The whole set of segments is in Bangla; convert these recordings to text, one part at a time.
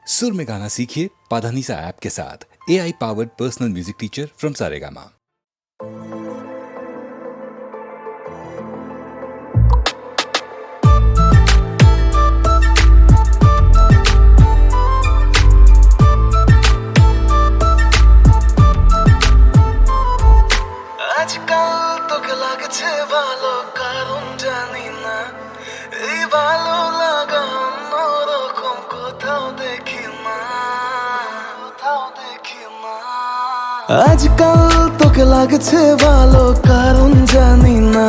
सुर में गाना सीखिए पाधानीसा ऐप के साथ। AI powered personal music teacher from Saregama. আজকাল তোকে লাগছে ভালো, কারণ জানি না এই ভালো লাগা অন্যরকম কোথাও দেখি না, কোথাও দেখি না। আজকাল তোকে লাগছে ভালো, কারণ জানি না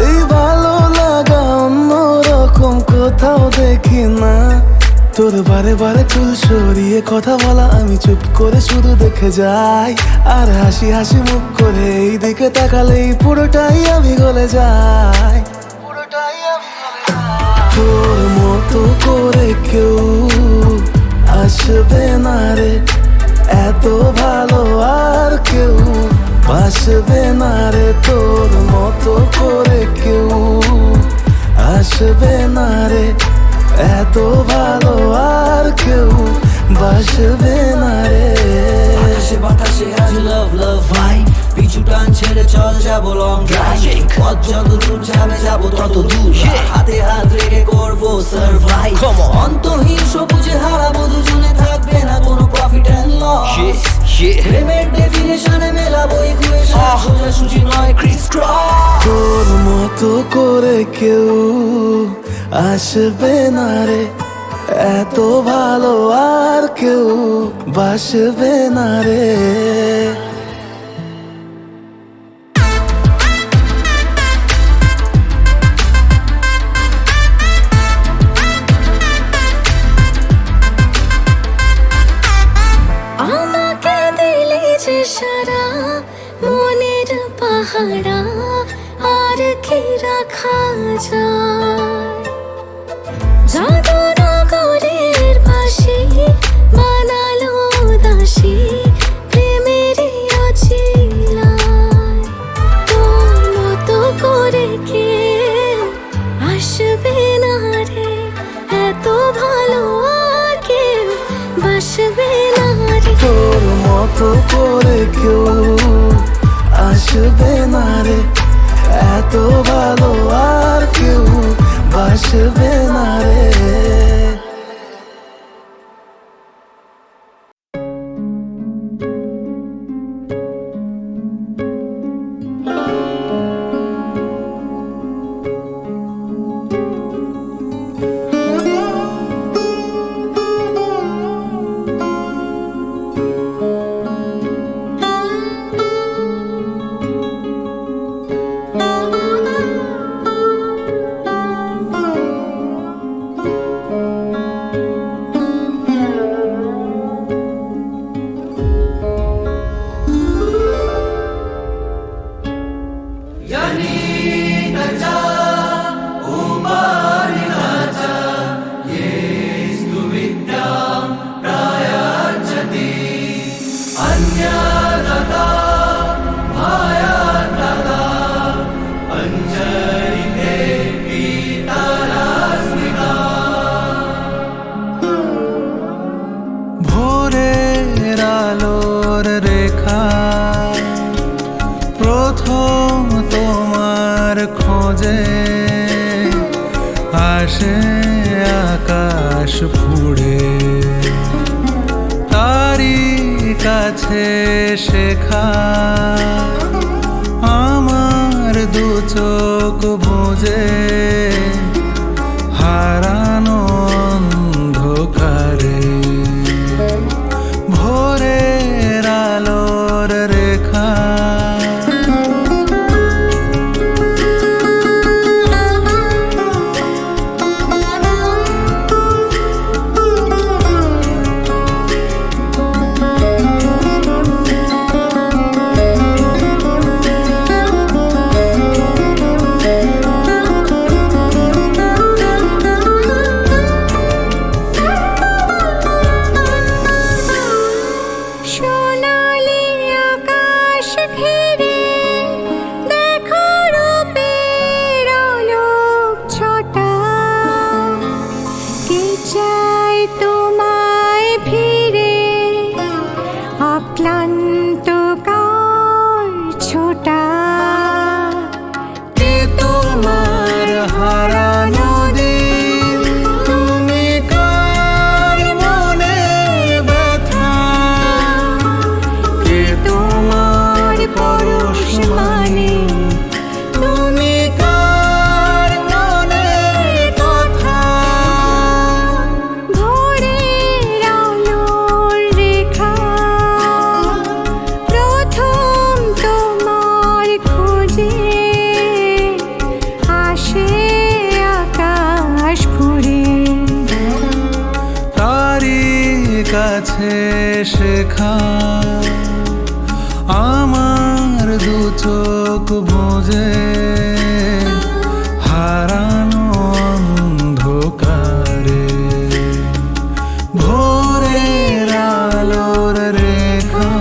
এই ভালো লাগা অন্যরকম কোথাও দেখি না। তোর বারে বারে চুল সরিয়ে কথা বলা আমি চুপ করে শুধু দেখে যাই, আর হাসি হাসি মুখ করে এই দিকে তাকালেই পুরোটাই আমি গলে যাই, পুরোটাই আমি গলে যাই। তোর মতো করে কেউ আসবে না রে, এত ভালো আর কেউ বাসবে না রে। তোর মতো করে কেউ আসবে না রে, এত ভালো আর কেউ বাসবে না রে। আকাশে বাতাসে আজ লাভ লাভ ভাই, পিছু টান ছেড়ে চল যাবো লং ড্রাইভ। পথ যত দূর যাবে যাবো তত দূর, হাতে হাত রেখে করবো সারভাইভ। অন্তহীন সবুজে হারাবো দুজনে, থাকবে না কোনো প্রফিট এন্ড লস। প্রেমের ডেফিনেশনে মেলাবো ইকুয়েশন, সোজাসুজি নয় ক্রিস ক্রস। তোর মতো করে কেউ আসবে না রে, এত ভালো আর কেউ বাসবে না রে। আমাকে দিলে যে সারা মনের পাহারা, আর কি রাখা যায়। জাদুনগরের বাঁশি বানালো দাসী প্রেমেরই অছিলায়। তোর মতো করে কেউ আসবে না রে, এত ভালো আর কেউ বাসবে না রে। তোর মতো করে কেউ আসবে না রে, এত ভালো আর কেউ বাসবে না রে। ভোরের আলোর রেখা প্রথম তোমার খোঁজে আসে আকাশ ফুড়ে, তারি কাছে শেখা আমার দু চোখ বুঝে হারানো অন্ধকারে। ভোরের আলোর রেখা কাছে শেখা আমার দু চোখ বোঝে হারানো অন্ধকারে ভোরের আলোর রেখা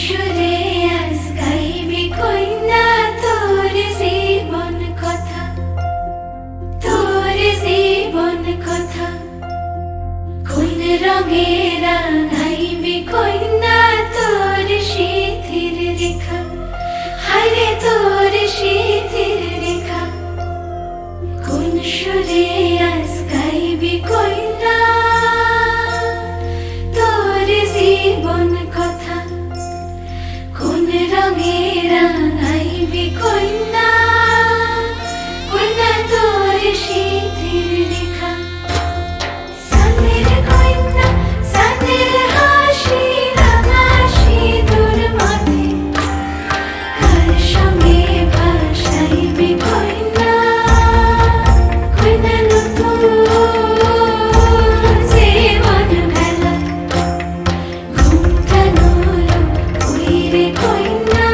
সুরে আজ গাইবি কইনা তোর জীবন কথা, তোর জীবন কথা। কোন রঙে রাঙাইবি কইনা তোর শীতের রেখা, হায়রে তোর শীতের রেখা। কোন সুরে আজ গাইবি কইনা তোর জীবন কথা, কোন রঙে রাঙাইবি কইনা, কইনা তোর শীতের রেখা। সানের কইনা সানের হাসি রাঙা সিঁদুর মাথে, কার সঙ্গে ভাসাইবি কইনা, কইনা নতুন জীবন মেলা। ঘুমটা নলো উইরে কইনা,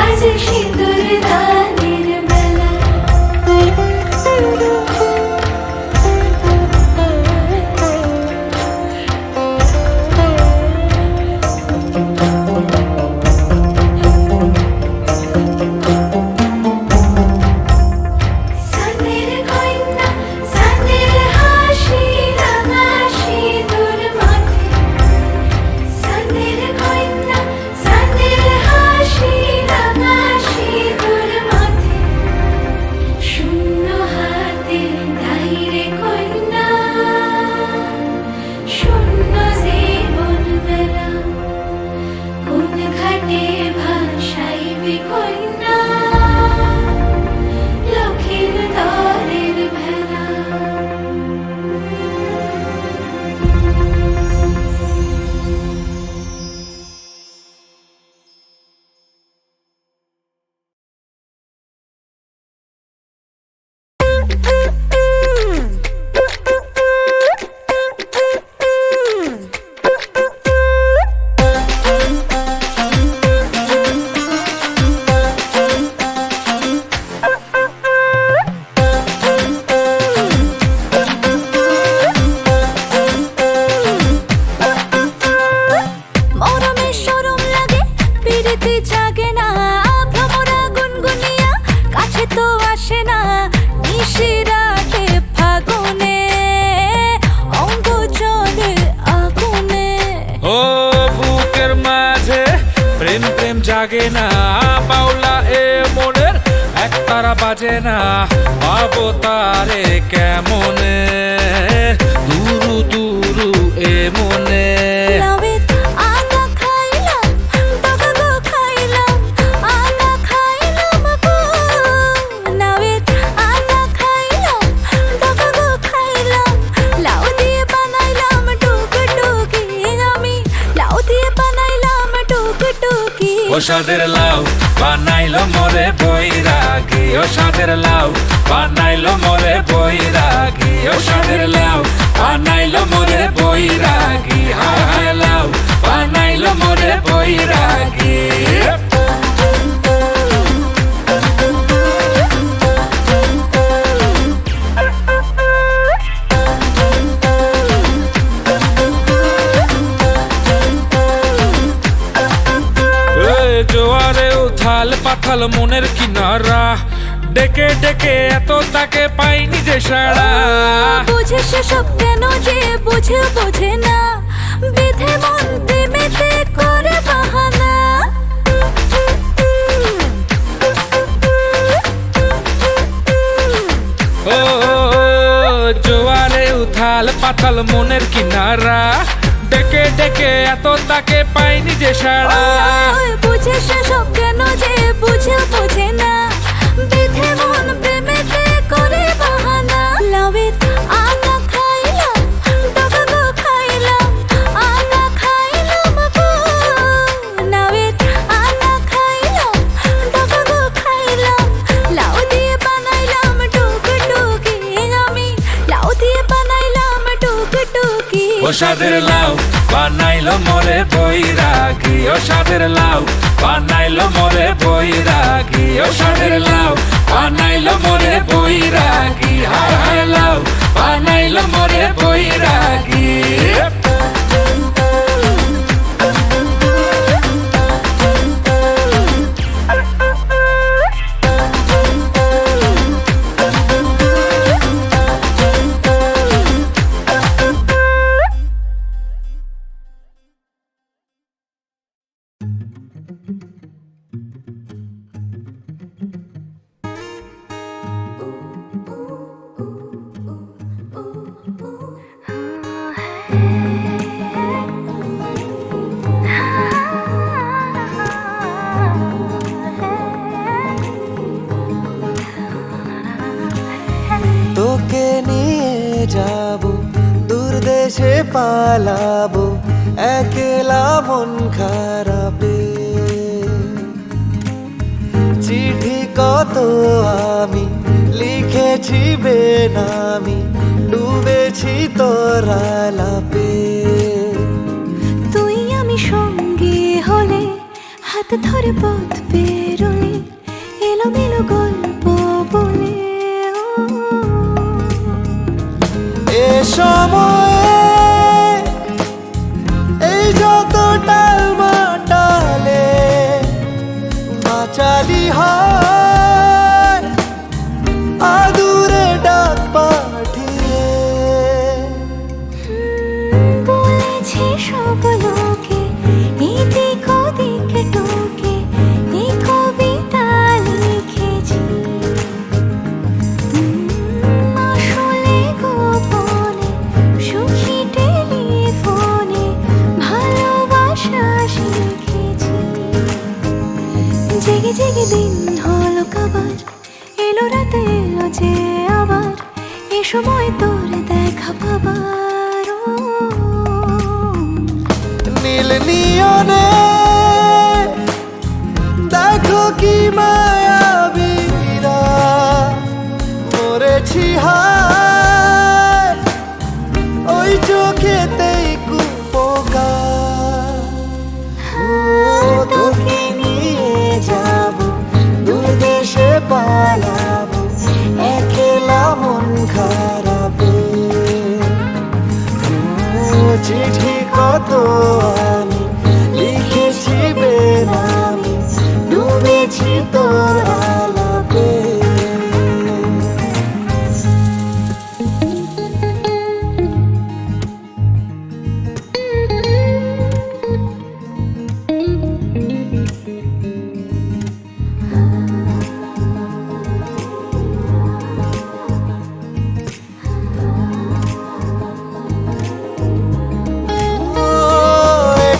আজ সিঁদুর দানের বেলা। সানের কইনা সানের হাসি রাঙা সিঁদুর মাথে, সানের কইনা সানের হাসি রাঙা সিঁদুর মাথে। শূন্য হাতে ধাইরে কইনা, শূন্য জীবন মেলা। কোন ঘাটে ভাসাইবি কইনা, লক্ষীর দরের ভেলা। মরমে শরম লাগে পিরিতি জাগে না, ভ্রমরা গুনগুনিয়া কাছে তো আসে না। নিশিরাতে ফাগুনে অঙ্গ জলে আগুনে, ও বুকের মাঝে প্রেম প্রেম জাগে না, বাউলা এ মনের একতারা বাজে না। পাবো তারে কেমনে দুরু দুরু এ মনে। লাউয়ের আগা খাইলাম ডগা গো খাইলাম, আগা খাইলাম গো। লাউয়ের আগা খাইলাম ডগা গো খাইলাম, লাউ দিয়ে বানাইলাম টুকটুকি। আমি লাউ দিয়ে বানাইলাম টুকটুকি। ও সাদের লাউ বানাইলো মোরে বৈরাগী, ও সাদের লাউ বানাইলো মোরে বৈরাগী, ও সাদের লাউ বানাইলো মোরে বৈরাগী। হায় হায় লাউ বানাইলো মোরে বৈরাগী। জোয়ারে উথাল পাথাল মনের কিনারা, ডেকে ডেকে এত তাকে পাইনি যে সারা। বুঝে সে সব কেন বুঝেও বোঝে না, বেঁধে মন প্রেমেতে করে বাহানা। ও জোয়ারে উথাল পাতাল মনের কিনারা, ডেকে ডেকে এত তাকে পাইনি যে সারা। ওই বুঝে সে সব কেন যে বুঝেও বোঝে না, বেঁধে মন প্রেমেতে করে বাহানা। লাউয়ের আটা খাইলাম, ডগা গো খাইলাম, আটা খাইলাম গো। লাউয়ের আটা খাইলাম, ডগা গো খাইলাম, লাউ দিয়ে বানাইলাম টুকটুকি। আমি লাউ দিয়ে বানাইলাম টুকটুকি। ও সাদের লাউ বানাইলো মোরে বৈরাগী, ও সাদের লাউ বানাইলো মোরে বৈরাগী, ও সাদের লাউ বানাইলো মোরে বৈরাগী। হায় হায় লাউ বানাইলো মোরে বৈরাগী। তোকে নিয়ে যাব দূর দেশে পালাবো, একলা মন খারাপে। চিঠি কত আমি লিখেছি বেনামি, ডুবেছি তোর আলাপে। তুই আমি সঙ্গী হলে, হাত ধরে পথ পেরোলে, এলোমেলো গল্প বলে। এ সময়ে এই যত টালমাটালে বাঁচালি হয় আদুরে ডাক পাঠিয়ে। বলেছি সব লোকে, এদিক ওদিক টোকে, এই কবিতা লিখেছি। আসলে গোপনে সুখী টেলিফোনে ভালোবাসা শিখেছি। জেগে জেগে দিন হলো কাবার, এলো রাতে এলো যে আবার, এ সময় তোর দেখা পাবার। নীল নিয়নে দেখো কি মায়াবীরা, মরেছি হায় ওই চোখেতেই কুপোকার। তোকে নিয়ে যাব দূর দেশে পালাবো, একলা মন খারাপে। চিঠি কত আমি লিখেছি বেনামি, ডুবেছি তোর আলাপে।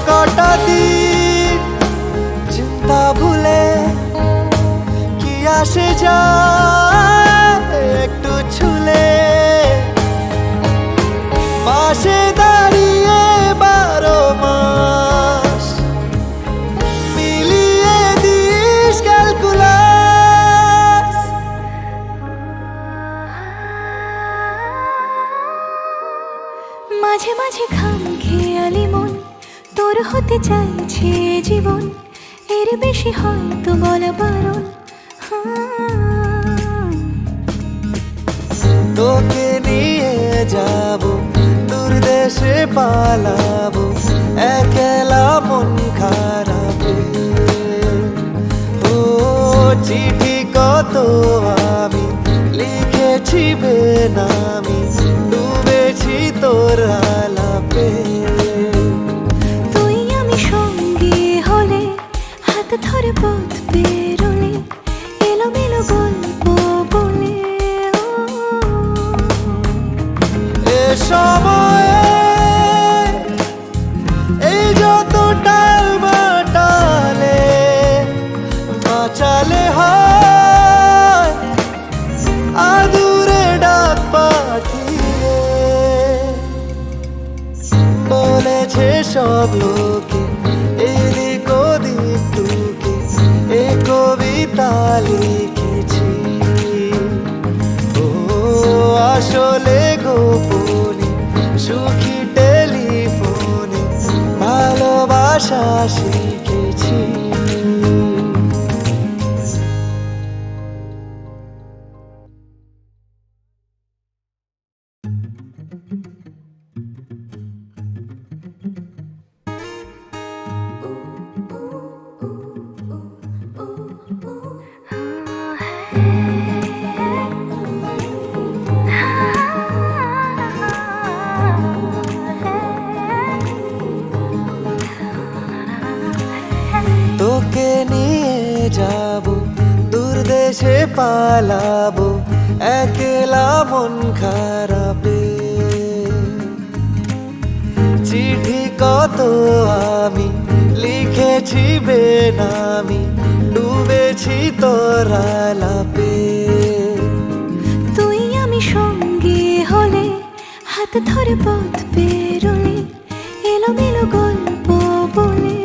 কটা দিন চিন্তা ভুলে কি আসে যায় একটু ছুলে, পাশে দাঁড়িয়ে 12 মাস মিলিয়ে দিস ক্যালকুলাস। মাঝে মাঝে খাম খেয়ালি মন, তোর হতে চাইছে জীবন, এর বেশি হয়তো বলা বারণ। তোকে নিয়ে যাব দূর দেশে পালাবো, একলা মন খারাপে। ও চিঠি কত আমি লিখেছি বেনামি, ডুবেছি তোর সময়ে এই যত টালমাটালে বাঁচালে হয় আদুরে ডাক পাঠিয়ে বলেছে সব লোকে এদিক ওদিক টুকে এ কবিতা লিখেছি ও আসলে গোপনে সুখী টেলিফোনে ভালোবাসা শিখেছি তোকে নিয়ে যাব দূর দেশে পালাবো একলা মন খারাপে চিঠি কত আমি লিখেছি বেনামি ডুবেছি তোর আলাপে তুই আমি সঙ্গে হলে হাত ধরে পথ পেরোলে এলোমেলো গল্প বলে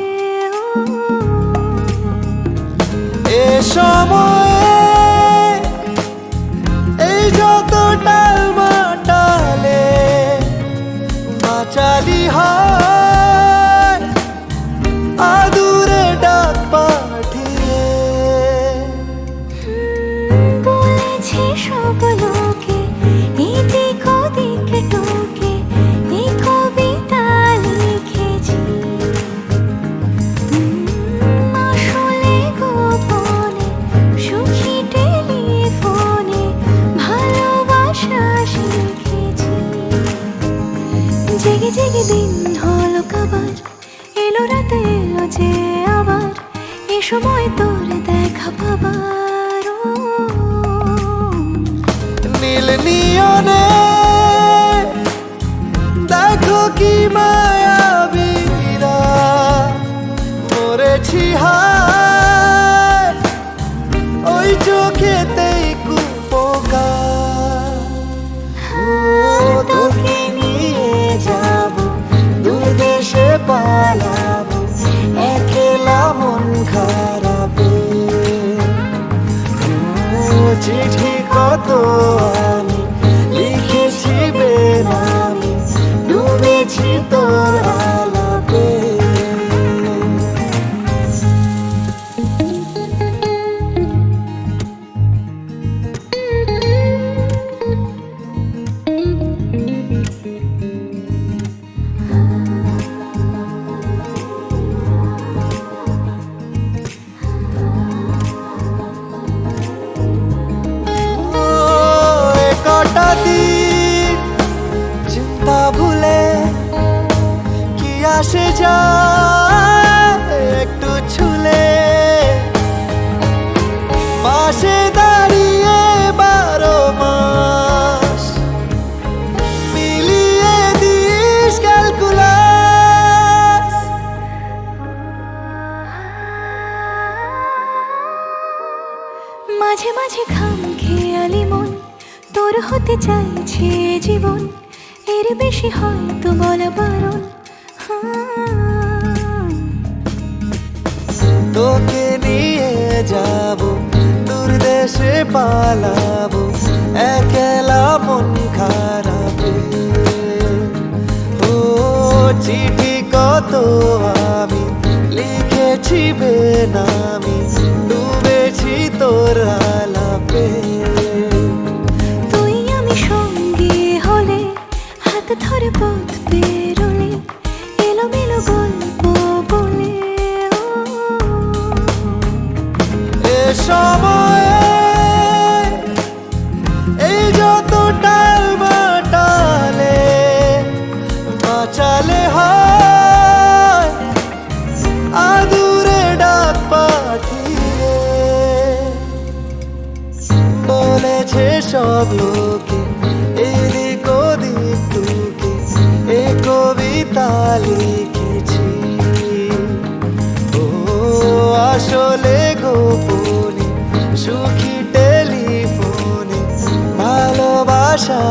এ সময়ে এই যত টালমাটালে বাঁচালি হয় আদুরে ডাক পাঠিয়ে বলেছি সব লোকে এদিক ওদিক টোকে এই কবিতা লিখেছি আসলে গোপনে সুখী টেলিফোনে ভালোবাসা শিখেছি জেগে জেগে দিন হলো কাবার এলো রাতে এলো যে আবার এ সময় তোর দেখা পাবার নীল নিয়নে দেখো কি মায়াবীরা মরেছি হায় ওই চোখেতেই কুপোকার তোকে নিয়ে যাব দূর দেশে পালাবো একলা মন খারাপে চিঠি কত আমি লিখেছি বেনামি ডুবেছি তোর আলাপে কটা দিন চিন্তা ভুলে কি আসে যায় একটু ছুলে পাশে দাঁড়িয়ে 12 মাস মিলিয়ে দিস ক্যালকুলাস মাঝে মাঝে খাম খেয়ালি মন তোর হতে চাইছে জীবন এর বেশি হয়তো বলা বারণ তোকে নিয়ে যাব দূর দেশে পালাবো একলা মন খারাপে ও চিঠি কত আমি লিখেছি বেনামি ডুবেছি তোর আলাপে তুই আমি সঙ্গে হলে হাত ধরে পথ পেরোলে এলোমেলো গল্প বলে এ সময়ে এই যত টালমাটালে বাঁচালে হয় আদুরে ডাক পাঠিয়ে বলেছে সব লোকে এদিক ওদিক লিখেছি। ও আসলে গোপনে সুখী টেলিফোনে ভালোবাসা